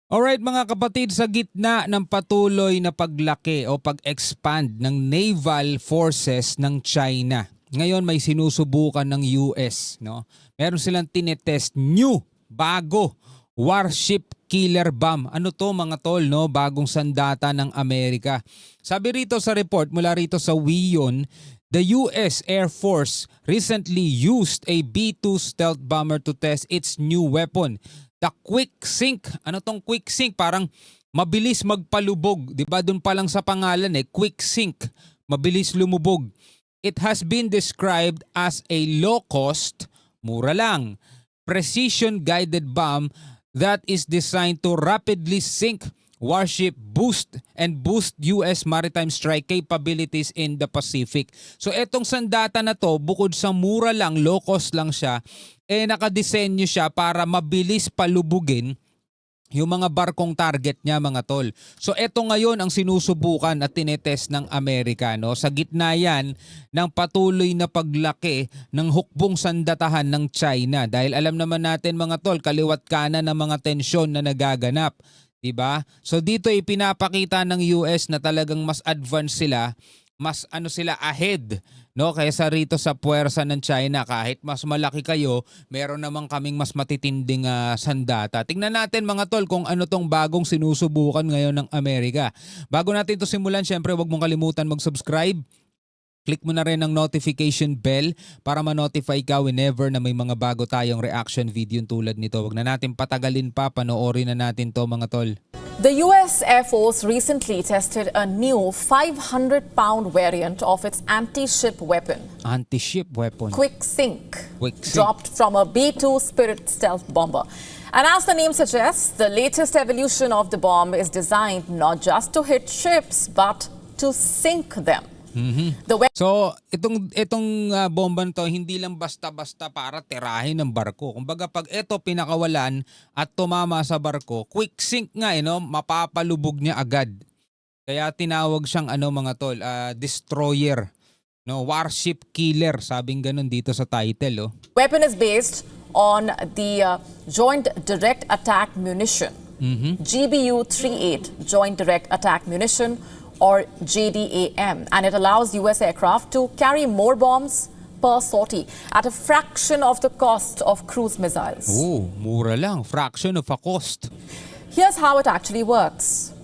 Alright mga kapatid, sa gitna ng patuloy na paglaki o pag-expand ng naval forces ng China, ngayon may sinusubukan ng US, no? Meron silang tinetest new, bago, warship killer bomb. Ano to mga tol, no? Bagong sandata ng Amerika. Sabi rito sa report mula rito sa WION, the US Air Force recently used a B-2 stealth bomber to test its new weapon, the Quick Sync. Ano tong Quick Sync? Parang mabilis magpalubog. Diba doon pa lang sa pangalan Quick Sync. Mabilis lumubog. It has been described as a low-cost, mura lang, precision-guided bomb that is designed to rapidly sink warship boost US maritime strike capabilities in the Pacific. So etong sandata na to, bukod sa mura lang, low cost lang siya, nakadesenyo siya para mabilis palubugin yung mga barkong target niya mga tol. So eto ngayon ang sinusubukan at tinetest ng Amerika, no? Sa gitna yan ng patuloy na paglaki ng hukbong sandatahan ng China. Dahil alam naman natin mga tol, kaliwat kanan ng mga tensyon na nagaganap. Diba? So dito ipinapakita ng US na talagang mas advanced sila, mas sila ahead, no, kaysa rito sa puwersa ng China. Kahit mas malaki kayo, meron naman kaming mas matitinding sandata. Tingnan natin mga tol kung ano tong bagong sinusubukan ngayon ng Amerika. Bago natin ito simulan, syempre wag mong kalimutan mag-subscribe. Click mo na rin ang notification bell para ma-notify ka whenever na may mga bago tayong reaction video tulad nito. Wag na natin patagalin pa, panoorin na natin to mga tol. The U.S. Air Force recently tested a new 500-pound variant of its anti-ship weapon. Anti-ship weapon. Quick Sync, Quick Sync. dropped from a B-2 Spirit stealth bomber. And as the name suggests, the latest evolution of the bomb is designed not just to hit ships, but to sink them. So, itong bomba to hindi lang basta-basta para tirahin ng barko. Kumbaga pag ito pinakawalan at tumama sa barko, quick sink nga no, mapapalubog niya agad. Kaya tinawag siyang mga tol, destroyer, no, warship killer, sabing ganun dito sa title, oh. Weapon is based on the Joint Direct Attack Munition, GBU-38 Joint Direct Attack Munition, or JDAM, and it allows US aircraft to carry more bombs per sortie at a fraction of the cost of cruise missiles. Oh, mura lang, fraction of a cost. Here's how it actually works.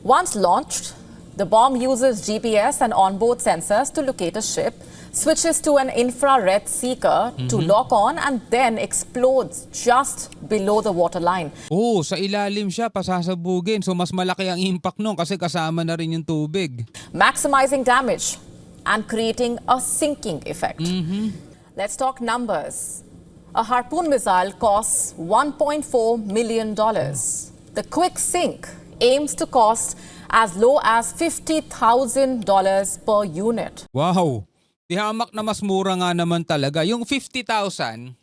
Once launched, the bomb uses GPS and onboard sensors to locate a ship, switches to an infrared seeker to lock on, and then explodes just below the waterline. Oh, sa ilalim siya pasasabugin. So mas malaki ang impact nun kasi kasama na rin yung tubig. Maximizing damage and creating a sinking effect. Let's talk numbers. A Harpoon missile costs $1.4 million. The Quick Sync aims to cost as low as $50,000 per unit. Wow! Di hamak na mas mura nga naman talaga. Yung 50,000,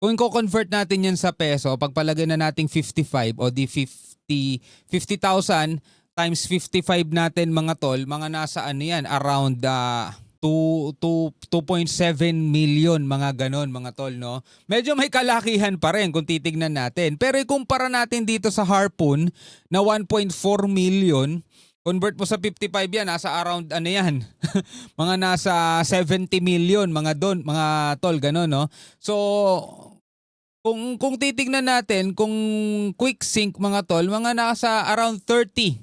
kung i-convert natin yan sa peso, pagpalagay na nating 55 o di 50,000 times 55 natin mga tol, mga nasa yan, around 2.7 million, mga ganon mga tol, no? Medyo may kalakihan pa rin kung titignan natin. Pero ikumpara natin dito sa Harpoon na 1.4 million, convert mo sa 55 yan, nasa around yan, mga nasa 70 million, mga tol, gano'n, no? So, kung titignan natin, kung quick sync mga tol, mga nasa around 30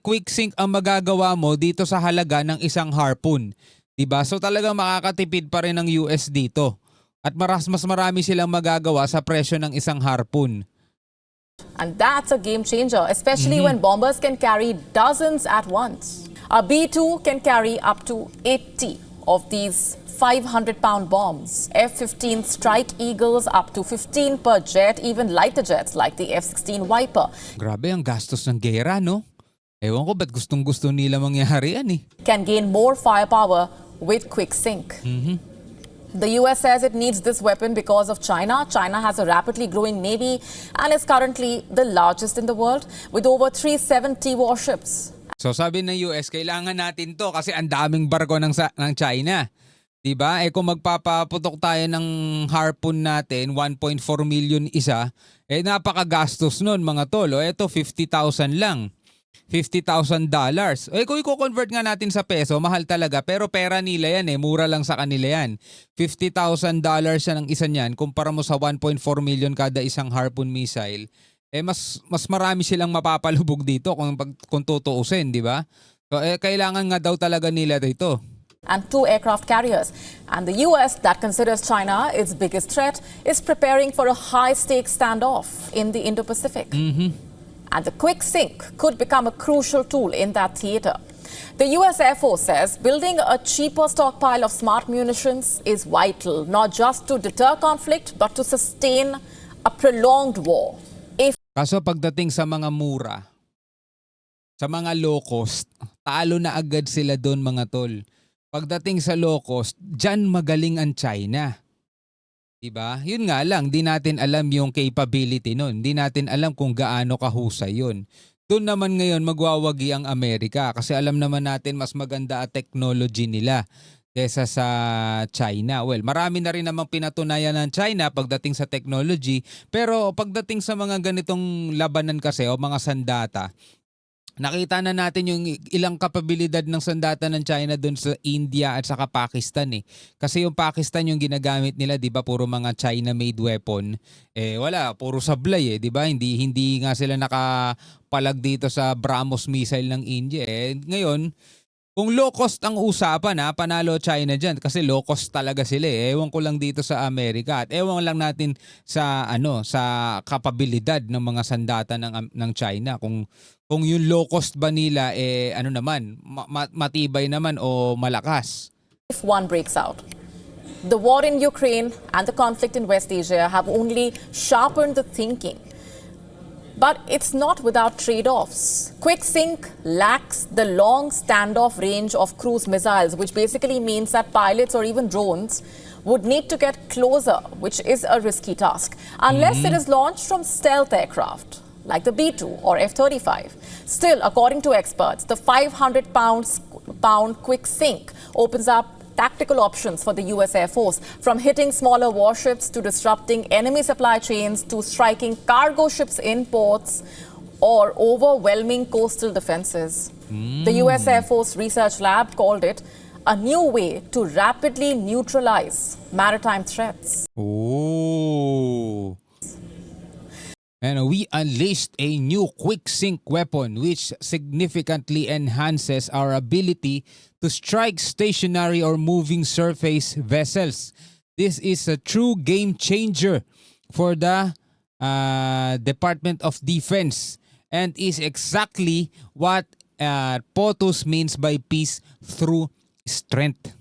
quick sync ang magagawa mo dito sa halaga ng isang Harpoon. Diba? So talagang makakatipid pa rin ng US dito. At mas marami silang magagawa sa presyo ng isang Harpoon. And that's a game changer, especially when bombers can carry dozens at once. A B-2 can carry up to 80 of these 500-pound bombs. F-15 Strike Eagles up to 15 per jet, even lighter jets like the F-16 Viper. Grabe ang gastos ng gera, no? Ewan ko ba't gustong-gusto nila mangyari yan eh. Can gain more firepower with Quick Sync. The US says it needs this weapon because of China. China has a rapidly growing navy and is currently the largest in the world with over 370 warships. So sabi ng US, kailangan natin to kasi ang daming barko ng China. 'Di ba? Kung magpapaputok tayo ng harpoon natin, 1.4 million isa, napakagastos nun mga tol. Eto 50,000 lang. $50,000. Kung i-convert nga natin sa peso, mahal talaga. Pero pera nila yan mura lang sa kanila yan. $50,000 yan ang isa niyan. Kumpara mo sa 1.4 million kada isang harpoon missile, mas marami silang mapapalubog dito kung tutuusin, di ba? So, kailangan nga daw talaga nila dito. And 2 aircraft carriers. And the US, that considers China its biggest threat, is preparing for a high-stakes standoff in the Indo-Pacific. And the quick sync could become a crucial tool in that theater. The US Air Force says building a cheaper stockpile of smart munitions is vital, not just to deter conflict, but to sustain a prolonged war. If Kaso pagdating sa mga mura, sa mga low cost, talo na agad sila doon mga tol. Pagdating sa low cost, dyan magaling ang China. Diba? Yun nga lang, di natin alam yung capability nun. Di natin alam kung gaano kahusay yun. Doon naman ngayon magwawagi ang Amerika kasi alam naman natin mas maganda ang technology nila kesa sa China. Well, marami na rin namang pinatunayan ng China pagdating sa technology, pero pagdating sa mga ganitong labanan kasi o mga sandata, nakita na natin yung ilang kapabilidad ng sandata ng China doon sa India at saka Pakistan Kasi yung Pakistan yung ginagamit nila, 'di ba? Puro mga China-made weapon. Wala, puro sablay 'di ba? Hindi nga sila nakapalag dito sa BrahMos missile ng India Ngayon, kung low cost ang usapan panalo China diyan kasi low cost talaga sila Ewan ko lang dito sa Amerika at ewan lang natin sa sa kapabilidad ng mga sandata ng China kung yung low cost ba nila matibay naman o malakas. one breaks out. The war in Ukraine and the conflict in West Asia have only sharpened the thinking. But it's not without trade-offs. Quick sync lacks the long standoff range of cruise missiles, which basically means that pilots or even drones would need to get closer, which is a risky task, unless it is launched from stealth aircraft like the B-2 or F-35. Still, according to experts, the 500-pound quick sync opens up tactical options for the US Air Force, from hitting smaller warships to disrupting enemy supply chains to striking cargo ships in ports or overwhelming coastal defenses. The US Air Force Research Lab called it a new way to rapidly neutralize maritime threats. Oh. And we unleashed a new quick sync weapon which significantly enhances our ability to strike stationary or moving surface vessels. This is a true game changer for the Department of Defense and is exactly what POTUS means by peace through strength.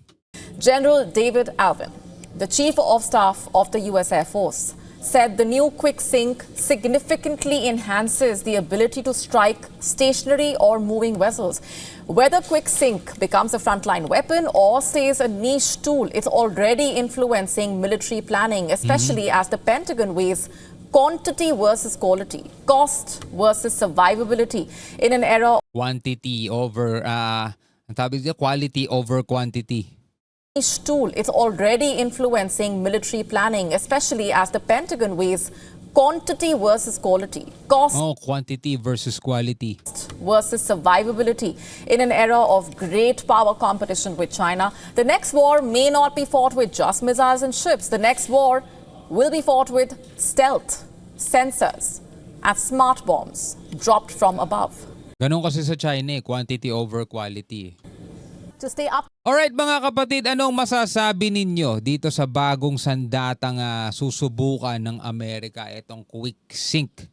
General David Alvin, the Chief of Staff of the US Air Force, said the new quick sync significantly enhances the ability to strike stationary or moving vessels. Whether quick sync becomes a frontline weapon or stays a niche tool, it's already influencing military planning, especially as the Pentagon weighs quantity versus quality, cost versus survivability in an era Quantity over quality over quantity. niche tool. It's already influencing military planning, especially as the Pentagon weighs quantity versus quality, cost Quantity versus quality. versus survivability in an era of great power competition with China. The next war may not be fought with just missiles and ships. The next war will be fought with stealth, sensors, and smart bombs dropped from above. Ganun kasi sa China quantity over quality. To stay up Alright mga kapatid, anong masasabi ninyo dito sa bagong sandatang susubukan ng Amerika, itong quick sync?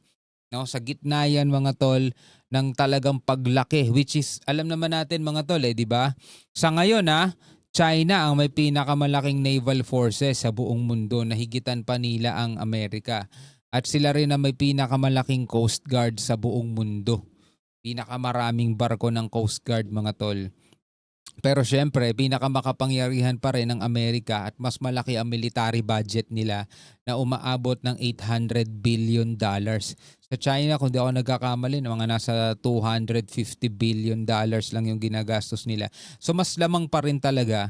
No, sa gitna yan mga tol ng talagang paglaki, which is alam naman natin mga tol di ba? Sa ngayon China ang may pinakamalaking naval forces sa buong mundo, nahigitan pa nila ang Amerika. At sila rin ang may pinakamalaking Coast Guard sa buong mundo. Pinakamaraming barko ng Coast Guard mga tol. Pero syempre, pinakamakapangyarihan pa rin ng Amerika at mas malaki ang military budget nila na umaabot ng $800 billion. Sa China, kung di ako nagkakamali, mga nasa $250 billion lang yung ginagastos nila. So mas lamang pa rin talaga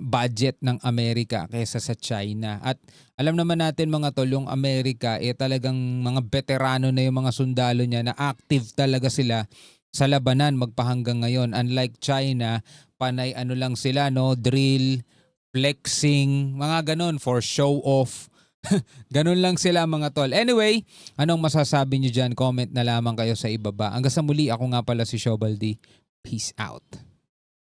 budget ng Amerika kaysa sa China. At alam naman natin mga tol, yung Amerika talagang mga veterano na yung mga sundalo niya na active talaga sila sa labanan magpahanggang ngayon. Unlike China, panay ano lang sila, no, drill, flexing, mga ganon for show off. Ganun lang sila mga tol. Anyway, anong masasabi nyo dyan? Comment na lamang kayo sa ibaba. Hanggang sa muli, ako nga pala si Shobaldi. Peace out.